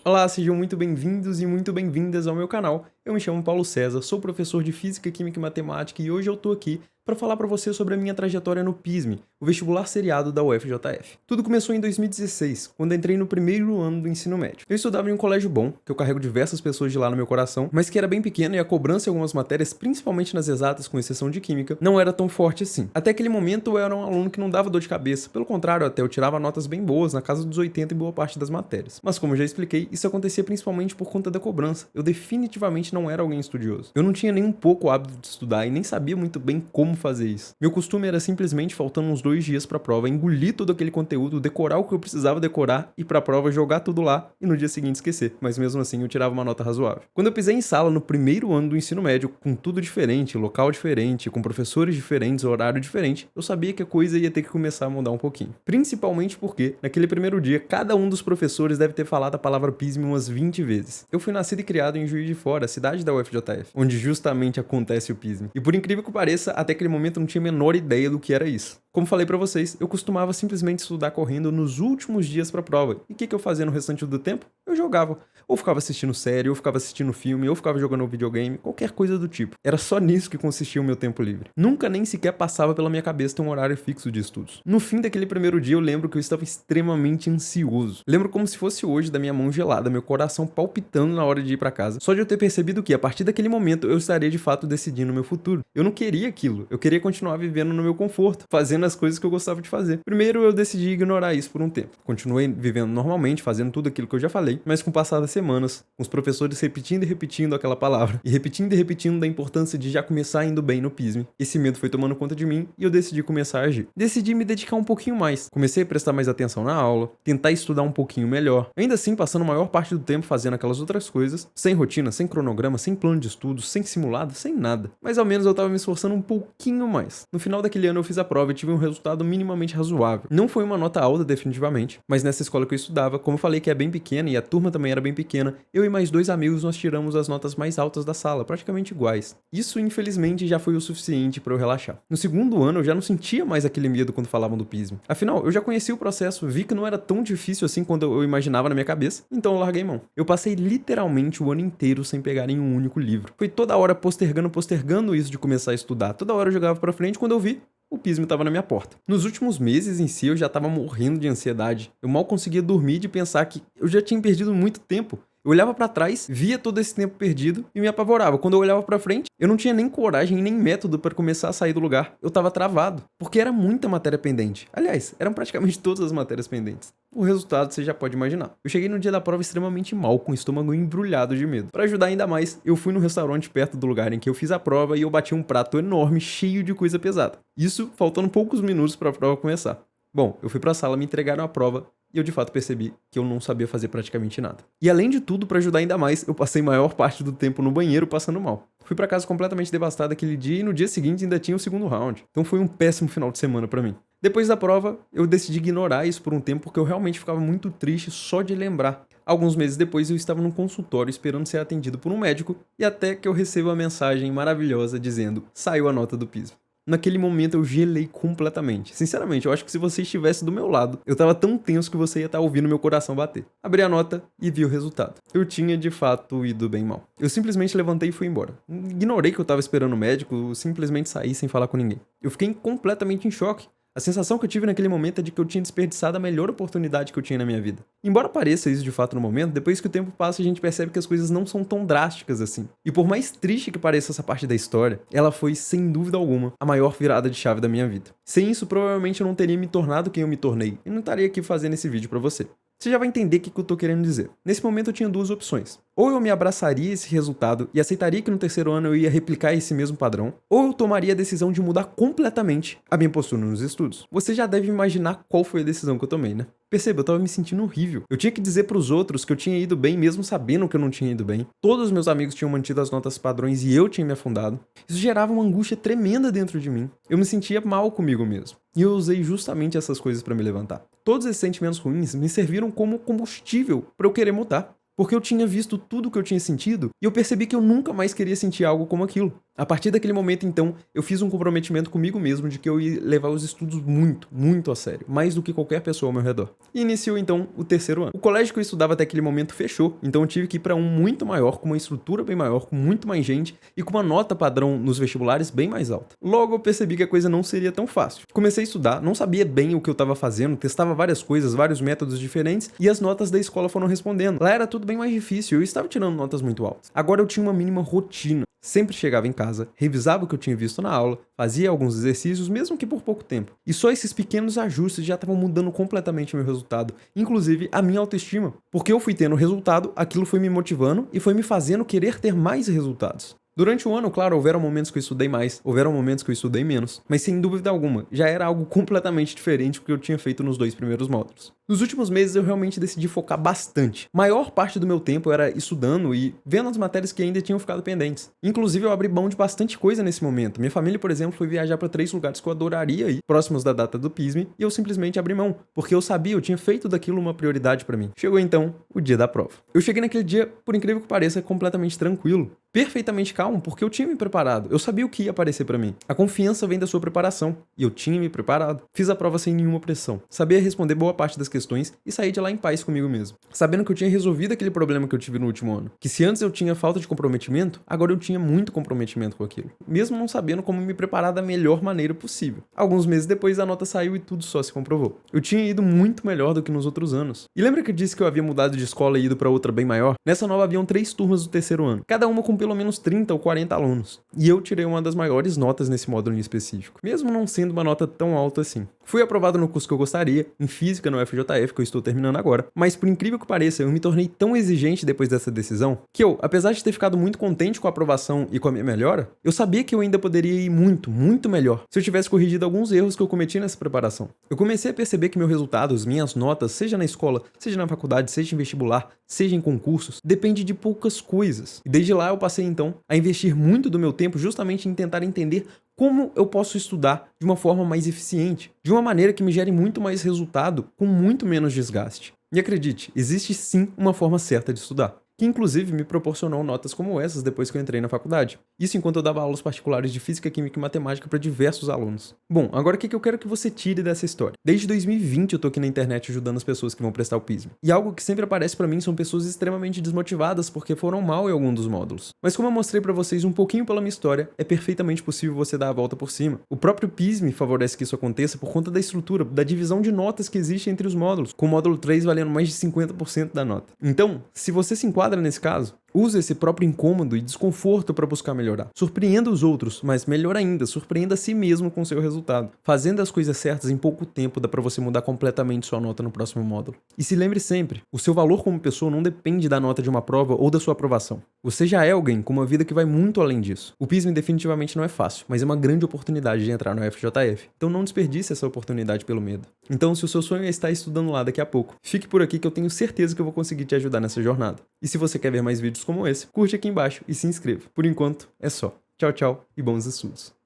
Olá, sejam muito bem-vindos e muito bem-vindas ao meu canal. Eu me chamo Paulo César, sou professor de Física, Química e Matemática e hoje eu tô aqui para falar para você sobre a minha trajetória no PISM, o vestibular seriado da UFJF. Tudo começou em 2016, quando entrei no primeiro ano do ensino médio. Eu estudava em um colégio bom, que eu carrego diversas pessoas de lá no meu coração, mas que era bem pequeno e a cobrança em algumas matérias, principalmente nas exatas, com exceção de Química, não era tão forte assim. Até aquele momento eu era um aluno que não dava dor de cabeça, pelo contrário, até eu tirava notas bem boas, na casa dos 80 em boa parte das matérias. Mas como eu já expliquei, isso acontecia principalmente por conta da cobrança. Eu definitivamente não era alguém estudioso. Eu não tinha nem um pouco o hábito de estudar e nem sabia muito bem como fazer isso. Meu costume era simplesmente, faltando uns 2 dias pra prova, engolir todo aquele conteúdo, decorar o que eu precisava decorar, ir pra prova, jogar tudo lá e no dia seguinte esquecer. Mas mesmo assim eu tirava uma nota razoável. Quando eu pisei em sala no primeiro ano do ensino médio, com tudo diferente, local diferente, com professores diferentes, horário diferente, eu sabia que a coisa ia ter que começar a mudar um pouquinho. Principalmente porque, naquele primeiro dia, cada um dos professores deve ter falado a palavra PISM umas 20 vezes. Eu fui nascido e criado em Juiz de Fora, a cidade da UFJF, onde justamente acontece o PISM. E por incrível que pareça, até aquele momento eu não tinha a menor ideia do que era isso. Como falei pra vocês, eu costumava simplesmente estudar correndo nos últimos dias pra prova. E o que eu fazia no restante do tempo? Eu jogava. Ou ficava assistindo série, ou ficava assistindo filme, ou ficava jogando videogame, qualquer coisa do tipo. Era só nisso que consistia o meu tempo livre. Nunca nem sequer passava pela minha cabeça ter um horário fixo de estudos. No fim daquele primeiro dia eu lembro que eu estava extremamente ansioso. Lembro como se fosse hoje, da minha mão gelada, meu coração palpitando na hora de ir pra casa. Só de eu ter percebido que, a partir daquele momento, eu estaria de fato decidindo o meu futuro. Eu não queria aquilo. Eu queria continuar vivendo no meu conforto, fazendo as coisas que eu gostava de fazer. Primeiro eu decidi ignorar isso por um tempo. Continuei vivendo normalmente, fazendo tudo aquilo que eu já falei, mas com o passar das semanas, com os professores repetindo e repetindo aquela palavra, e repetindo da importância de já começar indo bem no PISM, esse medo foi tomando conta de mim e eu decidi começar a agir. Decidi me dedicar um pouquinho mais. Comecei a prestar mais atenção na aula, tentar estudar um pouquinho melhor, ainda assim passando a maior parte do tempo fazendo aquelas outras coisas, sem rotina, sem cronograma, sem plano de estudos, sem simulado, sem nada. Mas ao menos eu tava me esforçando um pouquinho mais. No final daquele ano eu fiz a prova e tive um resultado minimamente razoável. Não foi uma nota alta definitivamente, mas nessa escola que eu estudava, como eu falei que é bem pequena e a turma também era bem pequena, eu e mais 2 amigos nós tiramos as notas mais altas da sala, praticamente iguais. Isso infelizmente já foi o suficiente para eu relaxar. No segundo ano eu já não sentia mais aquele medo quando falavam do PISM. Afinal, eu já conhecia o processo, vi que não era tão difícil assim quando eu imaginava na minha cabeça, então eu larguei mão. Eu passei literalmente o ano inteiro sem pegar em um único livro. Foi toda hora postergando isso de começar a estudar. Toda hora eu jogava pra frente, quando eu vi, o PISM estava na minha porta. Nos últimos meses em si eu já estava morrendo de ansiedade. Eu mal conseguia dormir de pensar que eu já tinha perdido muito tempo. Eu olhava pra trás, via todo esse tempo perdido e me apavorava. Quando eu olhava pra frente, eu não tinha nem coragem nem método para começar a sair do lugar. Eu tava travado, porque era muita matéria pendente. Aliás, eram praticamente todas as matérias pendentes. O resultado você já pode imaginar. Eu cheguei no dia da prova extremamente mal, com o estômago embrulhado de medo. Para ajudar ainda mais, eu fui no restaurante perto do lugar em que eu fiz a prova e eu bati um prato enorme, cheio de coisa pesada. Isso faltando poucos minutos para a prova começar. Bom, eu fui pra sala, me entregaram a prova e eu de fato percebi que eu não sabia fazer praticamente nada. E além de tudo, para ajudar ainda mais, eu passei maior parte do tempo no banheiro passando mal. Fui pra casa completamente devastado aquele dia e no dia seguinte ainda tinha o segundo round. Então foi um péssimo final de semana pra mim. Depois da prova, eu decidi ignorar isso por um tempo porque eu realmente ficava muito triste só de lembrar. Alguns meses depois eu estava num consultório esperando ser atendido por um médico e até que eu recebo a mensagem maravilhosa dizendo: saiu a nota do PISM. Naquele momento eu gelei completamente. Sinceramente, eu acho que se você estivesse do meu lado, eu tava tão tenso que você ia estar ouvindo meu coração bater. Abri a nota e vi o resultado. Eu tinha, de fato, ido bem mal. Eu simplesmente levantei e fui embora. Ignorei que eu tava esperando o médico, simplesmente saí sem falar com ninguém. Eu fiquei completamente em choque. A sensação que eu tive naquele momento é de que eu tinha desperdiçado a melhor oportunidade que eu tinha na minha vida. Embora pareça isso de fato no momento, depois que o tempo passa a gente percebe que as coisas não são tão drásticas assim. E por mais triste que pareça essa parte da história, ela foi, sem dúvida alguma, a maior virada de chave da minha vida. Sem isso, provavelmente eu não teria me tornado quem eu me tornei e não estaria aqui fazendo esse vídeo pra você. Você já vai entender o que eu tô querendo dizer. Nesse momento eu tinha 2 opções. Ou eu me abraçaria esse resultado e aceitaria que no terceiro ano eu ia replicar esse mesmo padrão, ou eu tomaria a decisão de mudar completamente a minha postura nos estudos. Você já deve imaginar qual foi a decisão que eu tomei, né? Perceba, eu tava me sentindo horrível. Eu tinha que dizer pros outros que eu tinha ido bem mesmo sabendo que eu não tinha ido bem. Todos os meus amigos tinham mantido as notas padrões e eu tinha me afundado. Isso gerava uma angústia tremenda dentro de mim. Eu me sentia mal comigo mesmo. E eu usei justamente essas coisas pra me levantar. Todos esses sentimentos ruins me serviram como combustível pra eu querer mudar. porque eu tinha visto tudo o que eu tinha sentido e eu percebi que eu nunca mais queria sentir algo como aquilo. A partir daquele momento, então, eu fiz um comprometimento comigo mesmo de que eu ia levar os estudos muito, muito a sério, mais do que qualquer pessoa ao meu redor. E iniciou, então, o terceiro ano. O colégio que eu estudava até aquele momento fechou, então eu tive que ir para um muito maior, com uma estrutura bem maior, com muito mais gente e com uma nota padrão nos vestibulares bem mais alta. Logo, eu percebi que a coisa não seria tão fácil. Comecei a estudar, não sabia bem o que eu estava fazendo, testava várias coisas, vários métodos diferentes e as notas da escola foram respondendo. Lá era tudo bem mais difícil, eu estava tirando notas muito altas. Agora eu tinha uma mínima rotina. Sempre chegava em casa, revisava o que eu tinha visto na aula, fazia alguns exercícios, mesmo que por pouco tempo. E só esses pequenos ajustes já estavam mudando completamente o meu resultado, inclusive a minha autoestima. Porque eu fui tendo resultado, aquilo foi me motivando e foi me fazendo querer ter mais resultados. Durante o ano, claro, houveram momentos que eu estudei mais, houveram momentos que eu estudei menos, mas sem dúvida alguma, já era algo completamente diferente do que eu tinha feito nos 2 primeiros módulos. Nos últimos meses eu realmente decidi focar bastante. Maior parte do meu tempo era estudando e vendo as matérias que ainda tinham ficado pendentes. Inclusive eu abri mão de bastante coisa nesse momento. Minha família, por exemplo, foi viajar para 3 lugares que eu adoraria ir, próximos da data do PISM, e eu simplesmente abri mão, porque eu sabia, eu tinha feito daquilo uma prioridade para mim. Chegou então o dia da prova. Eu cheguei naquele dia, por incrível que pareça, completamente tranquilo, perfeitamente calmo, porque eu tinha me preparado, eu sabia o que ia aparecer para mim. A confiança vem da sua preparação, e eu tinha me preparado. Fiz a prova sem nenhuma pressão, sabia responder boa parte das questões e saí de lá em paz comigo mesmo, sabendo que eu tinha resolvido aquele problema que eu tive no último ano, que se antes eu tinha falta de comprometimento, agora eu tinha muito comprometimento com aquilo, mesmo não sabendo como me preparar da melhor maneira possível. Alguns meses depois a nota saiu e tudo só se comprovou. Eu tinha ido muito melhor do que nos outros anos. E lembra que eu disse que eu havia mudado de escola e ido para outra bem maior? Nessa nova haviam 3 turmas do terceiro ano, cada uma com pelo menos 30 ou 40 alunos. E eu tirei uma das maiores notas nesse módulo em específico, mesmo não sendo uma nota tão alta assim. Fui aprovado no curso que eu gostaria, em Física no FJF, que eu estou terminando agora, mas por incrível que pareça, eu me tornei tão exigente depois dessa decisão, que eu, apesar de ter ficado muito contente com a aprovação e com a minha melhora, eu sabia que eu ainda poderia ir muito, muito melhor, se eu tivesse corrigido alguns erros que eu cometi nessa preparação. Eu comecei a perceber que meu resultado, as minhas notas, seja na escola, seja na faculdade, seja em vestibular, seja em concursos, depende de poucas coisas. E desde lá eu passei então a investir muito do meu tempo justamente em tentar entender como eu posso estudar de uma forma mais eficiente, de uma maneira que me gere muito mais resultado com muito menos desgaste. E acredite, existe sim uma forma certa de estudar, que inclusive me proporcionou notas como essas depois que eu entrei na faculdade. Isso enquanto eu dava aulas particulares de Física, Química e Matemática para diversos alunos. Bom, agora o que eu quero que você tire dessa história? Desde 2020 eu tô aqui na internet ajudando as pessoas que vão prestar o PISM. E algo que sempre aparece para mim são pessoas extremamente desmotivadas porque foram mal em algum dos módulos. Mas como eu mostrei para vocês um pouquinho pela minha história, é perfeitamente possível você dar a volta por cima. O próprio PISM favorece que isso aconteça por conta da estrutura, da divisão de notas que existe entre os módulos, com o módulo 3 valendo mais de 50% da nota. Então, se você se enquadra nesse caso, use esse próprio incômodo e desconforto para buscar melhorar. Surpreenda os outros, mas melhor ainda, surpreenda a si mesmo com seu resultado. Fazendo as coisas certas em pouco tempo dá para você mudar completamente sua nota no próximo módulo. E se lembre sempre, o seu valor como pessoa não depende da nota de uma prova ou da sua aprovação. Você já é alguém com uma vida que vai muito além disso. O PISM definitivamente não é fácil, mas é uma grande oportunidade de entrar no FJF. Então não desperdice essa oportunidade pelo medo. Então se o seu sonho é estar estudando lá daqui a pouco, fique por aqui que eu tenho certeza que eu vou conseguir te ajudar nessa jornada. E se você quer ver mais vídeos como esse, curte aqui embaixo e se inscreva. Por enquanto, é só. Tchau, tchau e bons estudos.